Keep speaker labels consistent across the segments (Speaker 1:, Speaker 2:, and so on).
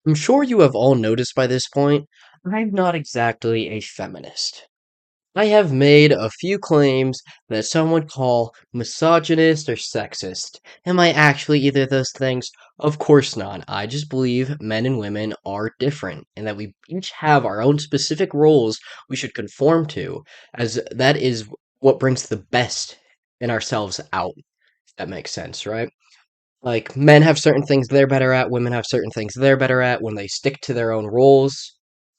Speaker 1: I'm sure you have all noticed by this point, I'm not exactly a feminist. I have made a few claims that some would call misogynist or sexist. Am I actually either of those things? Of course not. I just believe men and women are different and that we each have our own specific roles we should conform to, as that is what brings the best in ourselves out, if that makes sense, right? Like, men have certain things they're better at, women have certain things they're better at. When they stick to their own roles,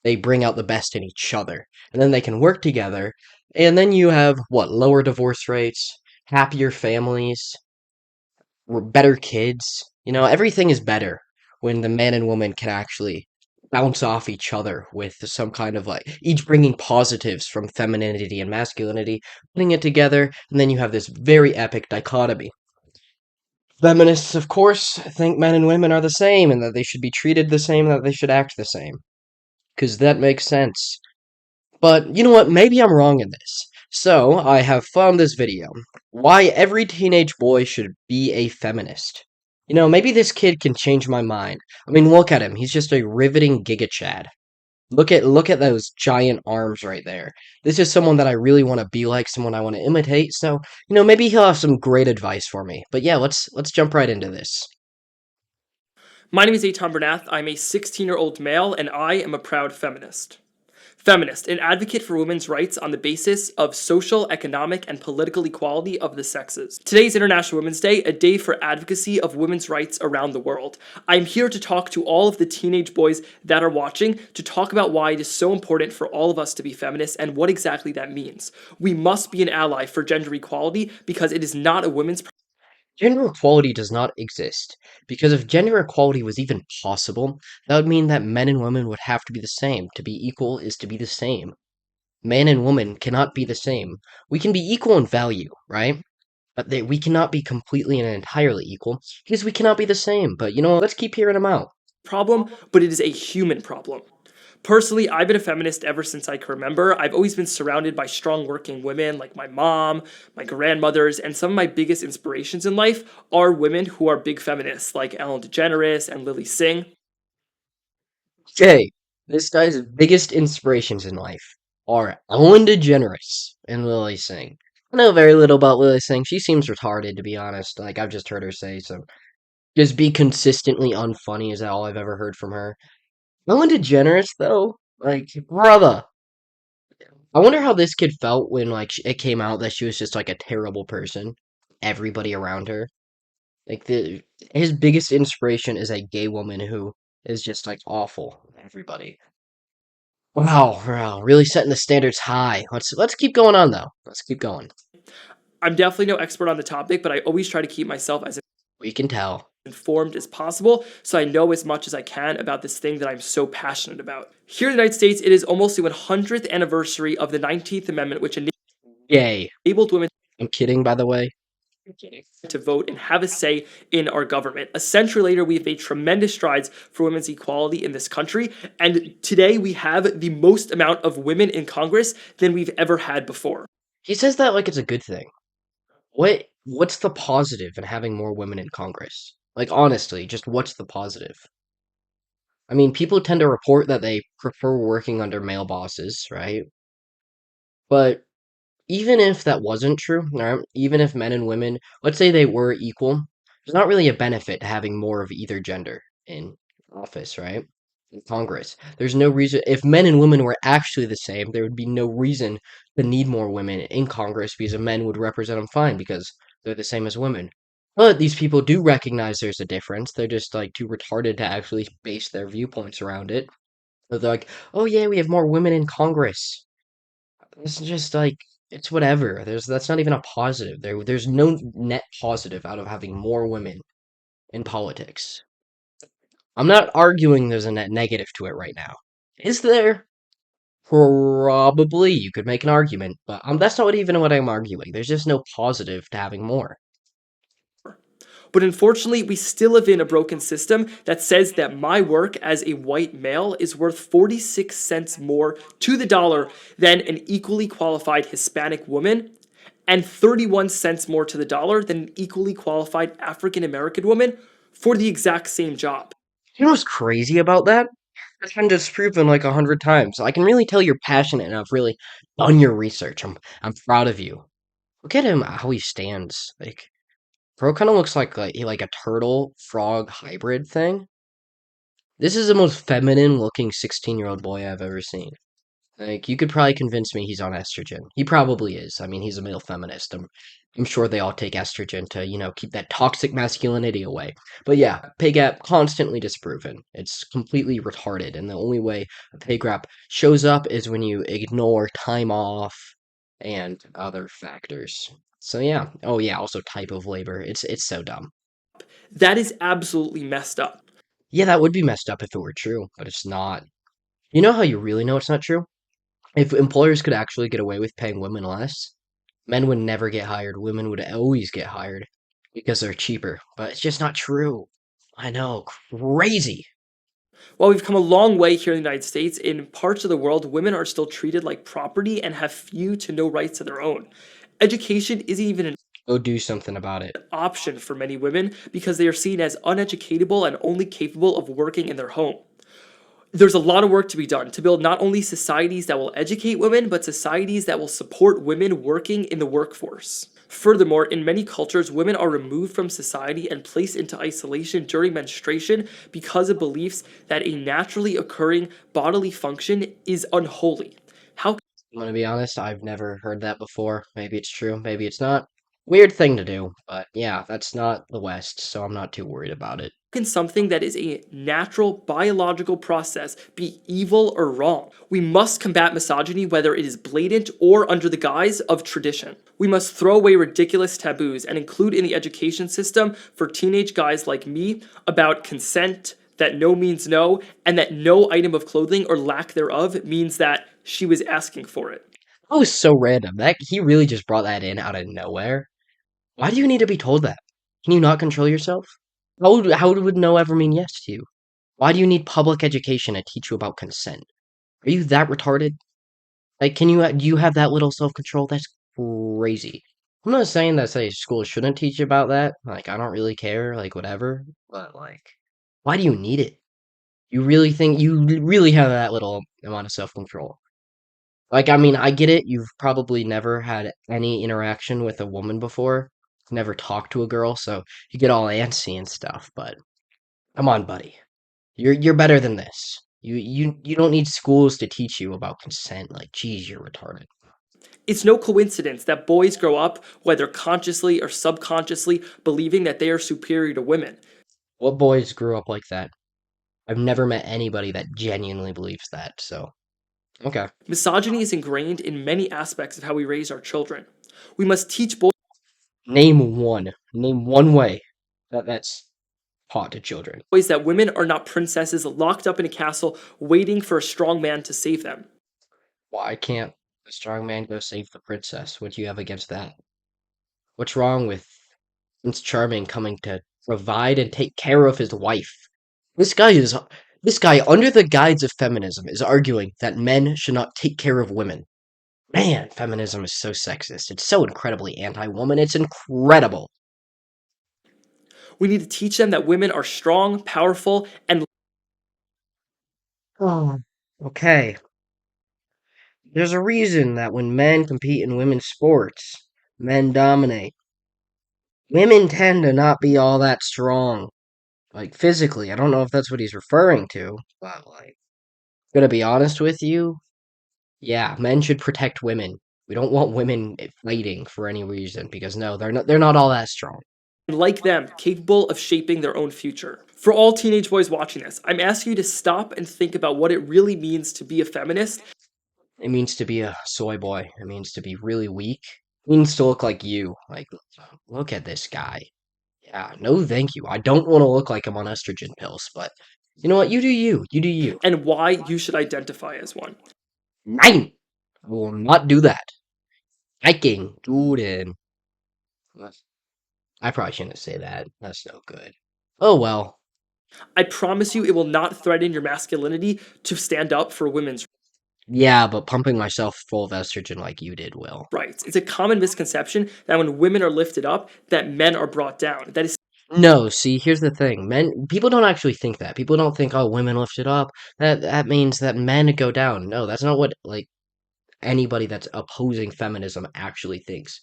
Speaker 1: they bring out the best in each other. And then they can work together. And then you have, what, lower divorce rates, happier families, better kids. Everything is better when the man and woman can actually bounce off each other with some kind of like, each bringing positives from femininity and masculinity, putting it together, and then you have this very epic dichotomy. Feminists, of course, think men and women are the same and that they should be treated the same, that they should act the same. Because that makes sense. But you know what? Maybe I'm wrong in this. So, I have found this video. Why every teenage boy should be a feminist. Maybe this kid can change my mind. I mean, look at him. He's just a riveting Giga Chad. Look at those giant arms right there. This is someone that I really want to be like, someone I want to imitate. So, maybe he'll have some great advice for me. But yeah, let's jump right into this.
Speaker 2: My name is Eitan Bernath. I'm a 16-year-old male, and I am a proud feminist. Feminist, an advocate for women's rights on the basis of social, economic, and political equality of the sexes. Today is International Women's Day, a day for advocacy of women's rights around the world. I'm here to talk to all of the teenage boys that are watching to talk about why it is so important for all of us to be feminists and what exactly that means. We must be an ally for gender equality because it is not a women's
Speaker 1: Gender equality does not exist, because if gender equality was even possible, that would mean that men and women would have to be the same. To be equal is to be the same. Man and woman cannot be the same. We can be equal in value, right? But we cannot be completely and entirely equal, because we cannot be the same. But let's keep hearing them out.
Speaker 2: problem, but it is a human problem. Personally, I've been a feminist ever since I can remember. I've always been surrounded by strong working women like my mom, my grandmothers, and some of my biggest inspirations in life are women who are big feminists like Ellen DeGeneres and Lily Singh.
Speaker 1: Okay, this guy's biggest inspirations in life are Ellen DeGeneres and Lily Singh. I know very little about Lily Singh. She seems retarded, to be honest. Like, I've just heard her say some. Just be consistently unfunny is all I've ever heard from her. Ellen DeGeneres, though, like, brother. I wonder how this kid felt when, like, it came out that she was just, like, a terrible person. Everybody around her. Like, his biggest inspiration is a gay woman who is just, like, awful. Everybody. Wow, wow, really setting the standards high. Let's keep going on though. Let's keep going.
Speaker 2: I'm definitely no expert on the topic, but I always try to keep myself as
Speaker 1: We can tell.
Speaker 2: informed as possible so I know as much as I can about this thing that I'm so passionate about. Here in the United States, it is almost the 100th anniversary of the 19th Amendment, which
Speaker 1: Yay.
Speaker 2: enabled women
Speaker 1: I'm kidding, by the way.
Speaker 2: to vote and have a say in our government. A century later, we've made tremendous strides for women's equality in this country, and today we have the most amount of women in Congress than we've ever had before.
Speaker 1: He says that like it's a good thing. What's the positive in having more women in Congress? Like honestly, just what's the positive? I mean, people tend to report that they prefer working under male bosses, right? But even if that wasn't true, right? Even if men and women, let's say they were equal, there's not really a benefit to having more of either gender in office, right? In Congress. There's no reason, if men and women were actually the same, there would be no reason to need more women in Congress because the men would represent them fine because they're the same as women. But these people do recognize there's a difference. They're just like too retarded to actually base their viewpoints around it. So they're like, oh yeah, we have more women in Congress. It's just like it's whatever. That's not even a positive. There's no net positive out of having more women in politics. I'm not arguing there's a net negative to it right now. Is there? Probably you could make an argument, but that's not even what I'm arguing. There's just no positive to having more.
Speaker 2: But unfortunately, we still live in a broken system that says that my work as a white male is worth 46 cents more to the dollar than an equally qualified Hispanic woman, and 31 cents more to the dollar than an equally qualified African American woman for the exact same job.
Speaker 1: You know what's crazy about that? That's been disproven like 100 times. I can really tell you're passionate and have really done your research. I'm proud of you. Look at him, how he stands. Like, bro kind of looks like a turtle frog hybrid thing. This is the most feminine looking 16-year-old boy I've ever seen. Like, you could probably convince me he's on estrogen. He probably is. I mean, he's a male feminist. I'm sure they all take estrogen to, keep that toxic masculinity away. But yeah, pay gap constantly disproven. It's completely retarded, and the only way a pay gap shows up is when you ignore time off and other factors. So yeah. Oh yeah, also type of labor. It's so dumb.
Speaker 2: That is absolutely messed up.
Speaker 1: Yeah, that would be messed up if it were true, but it's not. You know how you really know it's not true? If employers could actually get away with paying women less, men would never get hired. Women would always get hired because they're cheaper. But it's just not true. I know, crazy.
Speaker 2: While we've come a long way here in the United States, in parts of the world, women are still treated like property and have few to no rights of their own. Education isn't even an
Speaker 1: Go do something about it.
Speaker 2: option for many women because they are seen as uneducatable and only capable of working in their home. There's a lot of work to be done to build not only societies that will educate women, but societies that will support women working in the workforce. Furthermore, in many cultures, women are removed from society and placed into isolation during menstruation because of beliefs that a naturally occurring bodily function is unholy. How
Speaker 1: I'm gonna be honest, I've never heard that before. Maybe it's true, maybe it's not. Weird thing to do, but yeah, that's not the West, so I'm not too worried about it.
Speaker 2: can something that is a natural biological process be evil or wrong? We must combat misogyny whether it is blatant or under the guise of tradition. We must throw away ridiculous taboos and include in the education system for teenage guys like me about consent, that no means no, and that no item of clothing or lack thereof means that she was asking for it.
Speaker 1: That was so random. That he really just brought that in out of nowhere. Why do you need to be told that? Can you not control yourself? How would no ever mean yes to you? Why do you need public education to teach you about consent? Are you that retarded? Like, do you have that little self-control? That's crazy. I'm not saying that, say, school shouldn't teach you about that. Like, I don't really care, like, whatever. But, like, why do you need it? You really think you really have that little amount of self-control? Like, I mean, I get it. You've probably never had any interaction with a woman before, never talked to a girl, so you get all antsy and stuff. But come on, buddy. You're better than this. You don't need schools to teach you about consent. Like, geez, you're retarded.
Speaker 2: It's no coincidence that boys grow up, whether consciously or subconsciously, believing that they are superior to women.
Speaker 1: What boys grew up like that? I've never met anybody that genuinely believes that. So, okay.
Speaker 2: Misogyny is ingrained in many aspects of how we raise our children. We must teach boys
Speaker 1: Name one. Name one way that's taught to children.
Speaker 2: that women are not princesses locked up in a castle waiting for a strong man to save them.
Speaker 1: Why can't a strong man go save the princess? What do you have against that? What's wrong with Prince Charming coming to provide and take care of his wife? This guy is this guy, under the guise of feminism, is arguing that men should not take care of women. Man, feminism is so sexist. It's so incredibly anti-woman. It's incredible.
Speaker 2: We need to teach them that women are strong, powerful, and
Speaker 1: Oh, okay. There's a reason that when men compete in women's sports, men dominate. Women tend to not be all that strong. Like physically. I don't know if that's what he's referring to, but like, gonna be honest with you, yeah, men should protect women. We don't want women fighting for any reason because no, they're not all that strong.
Speaker 2: like them, capable of shaping their own future. For all teenage boys watching this, I'm asking you to stop and think about what it really means to be a feminist.
Speaker 1: It means to be a soy boy. It means to be really weak. It means to look like you. Like, look at this guy. Yeah, no thank you. I don't want to look like I'm on estrogen pills, but you know what? You do you. You do you.
Speaker 2: And why you should identify as one.
Speaker 1: Nine! I will not do that. Hiking. Dude. I probably shouldn't say that. That's no good. Oh well.
Speaker 2: I promise you it will not threaten your masculinity to stand up for women's
Speaker 1: Yeah, but pumping myself full of estrogen like you did will.
Speaker 2: rights. It's a common misconception that when women are lifted up, that men are brought down. That is
Speaker 1: No, see, here's the thing. People don't actually think that. People don't think, oh, women lift it up. That means that men go down. No, that's not what like anybody that's opposing feminism actually thinks.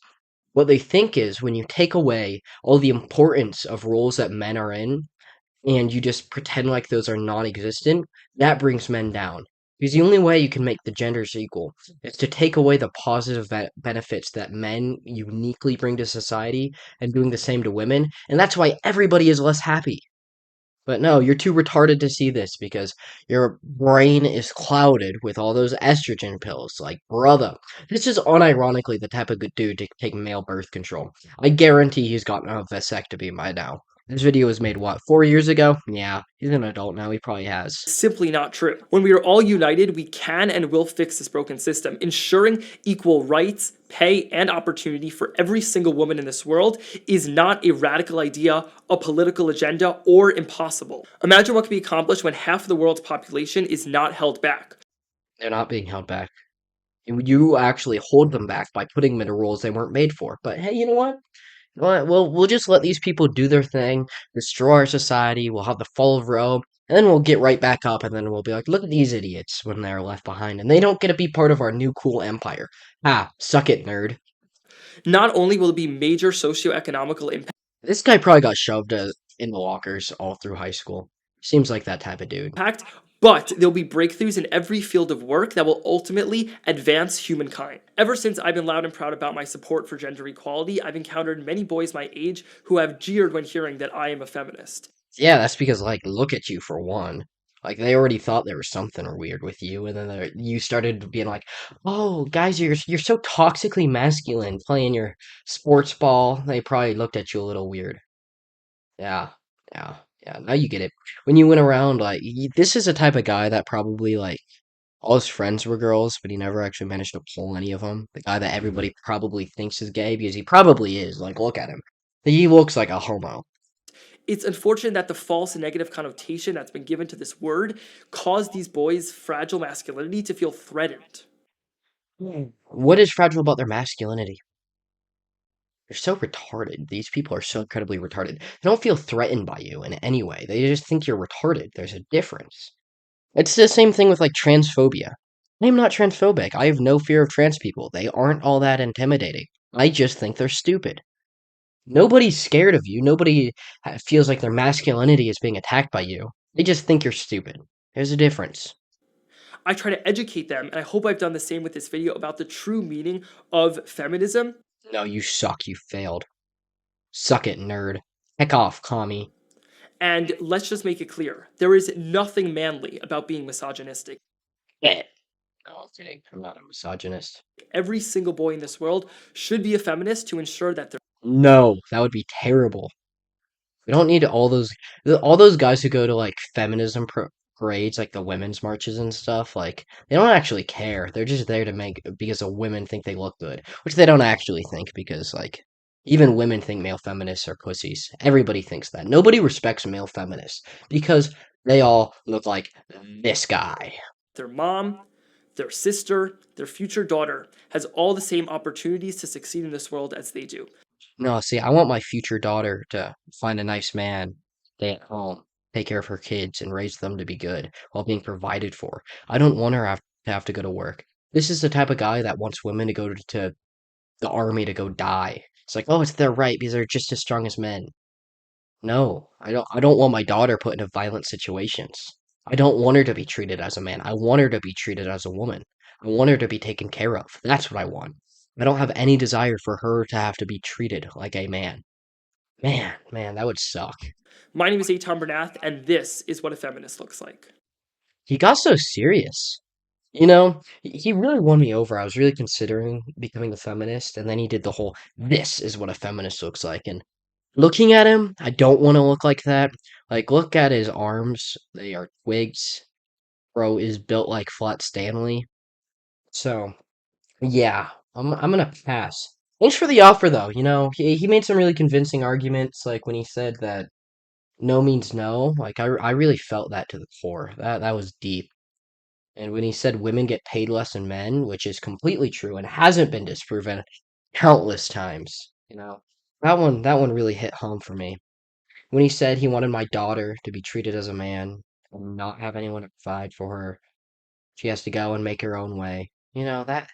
Speaker 1: What they think is when you take away all the importance of roles that men are in and you just pretend like those are non-existent, that brings men down. Because the only way you can make the genders equal is to take away the positive benefits that men uniquely bring to society and doing the same to women, and that's why everybody is less happy. But no, you're too retarded to see this because your brain is clouded with all those estrogen pills. Like, brother, this is unironically the type of good dude to take male birth control. I guarantee he's gotten a vasectomy by now. This video was made, what, 4 years ago? Yeah, he's an adult now. He probably has.
Speaker 2: Simply not true. When we are all united, we can and will fix this broken system, ensuring equal rights, pay, and opportunity for every single woman in this world is not a radical idea, a political agenda, or impossible. Imagine what can be accomplished when half of the world's population is not held back.
Speaker 1: They're not being held back. You actually hold them back by putting them into roles they weren't made for. But hey, you know what? Well, we'll just let these people do their thing, destroy our society. We'll have the fall of Rome, and then we'll get right back up, and then we'll be like, look at these idiots when they're left behind, and they don't get to be part of our new cool empire. Ah, suck it, nerd.
Speaker 2: Not only will it be major socioeconomical impact,
Speaker 1: This guy probably got shoved in the lockers all through high school. Seems like that type of dude.
Speaker 2: but there'll be breakthroughs in every field of work that will ultimately advance humankind. Ever since I've been loud and proud about my support for gender equality, I've encountered many boys my age who have jeered when hearing that I am a feminist.
Speaker 1: Yeah, that's because, like, look at you for one. Like, they already thought there was something weird with you, and then you started being like, "Oh, guys, you're so toxically masculine playing your sports ball." They probably looked at you a little weird. Yeah, yeah, yeah. Now you get it. When you went around, like, this is a type of guy that probably like all his friends were girls, but he never actually managed to pull any of them. The guy that everybody probably thinks is gay because he probably is. Like, look at him. He looks like a homo.
Speaker 2: It's unfortunate that the false and negative connotation that's been given to this word caused these boys' fragile masculinity to feel threatened.
Speaker 1: What is fragile about their masculinity? They're so retarded. These people are so incredibly retarded. They don't feel threatened by you in any way. They just think you're retarded. There's a difference. It's the same thing with like transphobia. I am not transphobic. I have no fear of trans people. They aren't all that intimidating. I just think they're stupid. Nobody's scared of you. Nobody feels like their masculinity is being attacked by you. They just think you're stupid. There's a difference.
Speaker 2: I try to educate them, and I hope I've done the same with this video about the true meaning of feminism.
Speaker 1: No, you suck. You failed. Suck it, nerd. Heck off, commie.
Speaker 2: And let's just make it clear there is nothing manly about being misogynistic.
Speaker 1: Yeah. No, I'm kidding. I'm not a misogynist.
Speaker 2: Every single boy in this world should be a feminist to ensure that they're
Speaker 1: No, that would be terrible. We don't need all those guys who go to like feminism parades, like the women's marches and stuff. Like they don't actually care. They're just there to make because the women think they look good, which they don't actually think because like even women think male feminists are pussies. Everybody thinks that. Nobody respects male feminists because they all look like this guy.
Speaker 2: their mom, their sister, their future daughter has all the same opportunities to succeed in this world as they do.
Speaker 1: No, see, I want my future daughter to find a nice man, stay at home, take care of her kids, and raise them to be good while being provided for. I don't want her to have to go to work. This is the type of guy that wants women to go to the army to go die. It's like, oh, it's their right because they're just as strong as men. No, I don't want my daughter put into violent situations. I don't want her to be treated as a man. I want her to be treated as a woman. I want her to be taken care of. That's what I want. I don't have any desire for her to have to be treated like a man. Man, that would suck.
Speaker 2: My name is Aton Bernath, and this is what a feminist looks like.
Speaker 1: He got so serious. He really won me over. I was really considering becoming a feminist, and then he did the whole, this is what a feminist looks like. And looking at him, I don't want to look like that. Like, look at his arms. They are twigs. Bro is built like Flat Stanley. So, yeah, I'm gonna pass. Thanks for the offer, though. He made some really convincing arguments, like when he said that no means no. Like, I really felt that to the core. That was deep. And when he said women get paid less than men, which is completely true and hasn't been disproven countless times, that one really hit home for me. when he said he wanted my daughter to be treated as a man and not have anyone to provide for her. She has to go and make her own way. That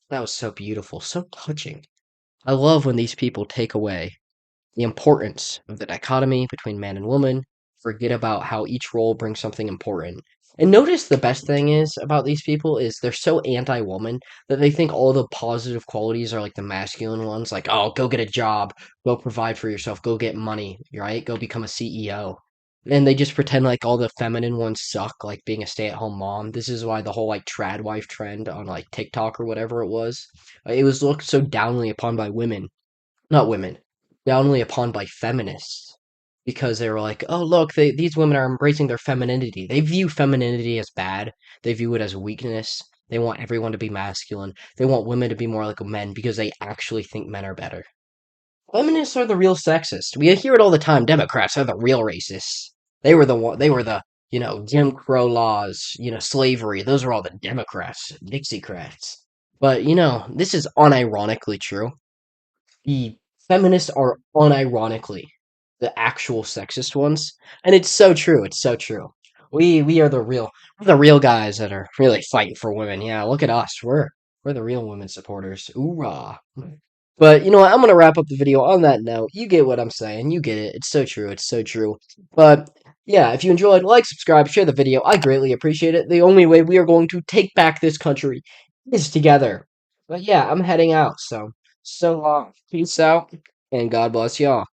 Speaker 1: was so beautiful, so touching. I love when these people take away the importance of the dichotomy between man and woman, forget about how each role brings something important. And notice the best thing is about these people is they're so anti-woman that they think all the positive qualities are like the masculine ones, like, oh, go get a job, go provide for yourself, go get money, right? Go become a CEO. And they just pretend like all the feminine ones suck, like being a stay-at-home mom. This is why the whole like trad wife trend on like TikTok or whatever it was looked so downly upon by women, not women, downly upon by feminists because they were like, oh, look, these women are embracing their femininity. They view femininity as bad, they view it as weakness. They want everyone to be masculine. They want women to be more like men because they actually think men are better. Feminists are the real sexist. We hear it all the time. Democrats are the real racists. They were the, Jim Crow laws, slavery. Those are all the Democrats, Dixiecrats. But, this is unironically true. The feminists are unironically the actual sexist ones, and it's so true. It's so true. We are we're the real guys that are really fighting for women. Yeah, look at us. We're the real women supporters. Hoorah! But you know what? I'm gonna wrap up the video on that note. You get what I'm saying. You get it. It's so true. It's so true. But yeah, if you enjoyed, like, subscribe, share the video. I greatly appreciate it. The only way we are going to take back this country is together. But yeah, I'm heading out. So long. Peace out, and God bless y'all.